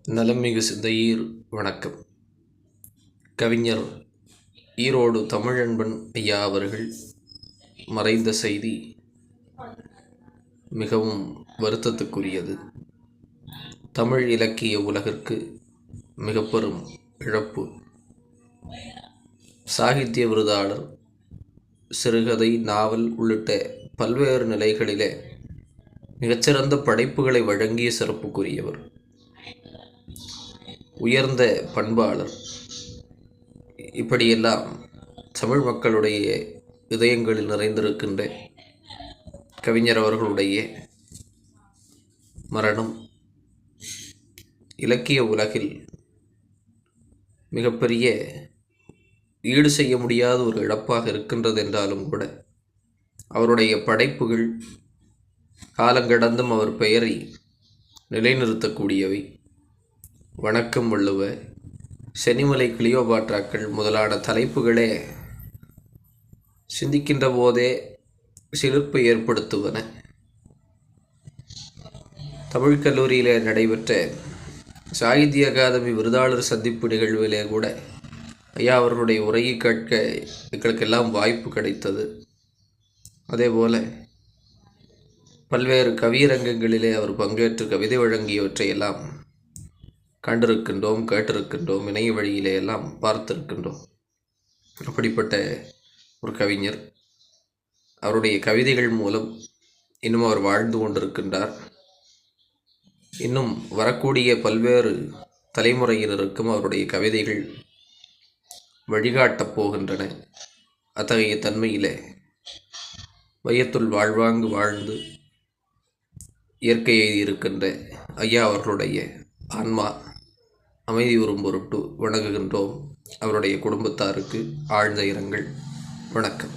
நலம்மிகு சிந்தையீர் வணக்கம். கவிஞர் ஈரோடு தமிழன்பன் ஐயா அவர்கள் மறைந்த செய்தி மிகவும் வருத்தத்துக்குரியது. தமிழ் இலக்கிய உலகிற்கு மிக பெரும் இழப்பு. சாகித்ய விருதாளர், சிறுகதை, நாவல் உள்ளிட்ட பல்வேறு நிலைகளிலே மிகச்சிறந்த படைப்புகளை வழங்கிய சிறப்புக்குரியவர், உயர்ந்த பண்பாளர். இப்படியெல்லாம் தமிழ் மக்களுடைய இதயங்களில் நிறைந்திருக்கின்ற கவிஞர் அவர்களுடைய மரணம் இலக்கிய உலகில் மிகப்பெரிய ஈடு செய்ய முடியாத ஒரு இழப்பாக இருக்கின்றது என்றாலும் கூட அவருடைய படைப்புகள் காலங்கடந்தும் அவர் பெயரை நிலைநிறுத்தக்கூடியவை. வணக்கம் வள்ளுவ, செனிமலை கிளியோபாட்ராக்கள் முதலான தலைப்புகளே சிந்திக்கின்ற போதே சிலிர்ப்பை ஏற்படுத்துவன. தமிழ் கல்லூரியிலே நடைபெற்ற சாகித்ய அகாதமி விருதாளர் சந்திப்பு நிகழ்விலே கூட ஐயா அவர்களுடைய உரையை கேட்க எங்களுக்கெல்லாம் வாய்ப்பு கிடைத்தது. அதேபோல பல்வேறு கவியரங்கங்களிலே அவர் பங்கேற்று கவிதை வழங்கியவற்றையெல்லாம் கண்டிருக்கின்றோம், கேட்டிருக்கின்றோம், இணைய வழியிலே எல்லாம் பார்த்திருக்கின்றோம். அப்படிப்பட்ட ஒரு கவிஞர், அவருடைய கவிதைகள் மூலம் இன்னும் அவர் வாழ்ந்து கொண்டிருக்கின்றார். இன்னும் வரக்கூடிய பல்வேறு தலைமுறையினருக்கும் அவருடைய கவிதைகள் வழிகாட்டப் போகின்றன. அத்தகைய தன்மையிலே வையத்துள் வாழ்வாங்கு வாழ்ந்து இயற்கையை இருக்கின்ற ஐயா அவர்களுடைய ஆன்மா அமைதி உறும் பொருட்டு வணங்குகின்றோம். அவருடைய குடும்பத்தாருக்கு ஆழ்ந்த இரங்கல். வணக்கம்.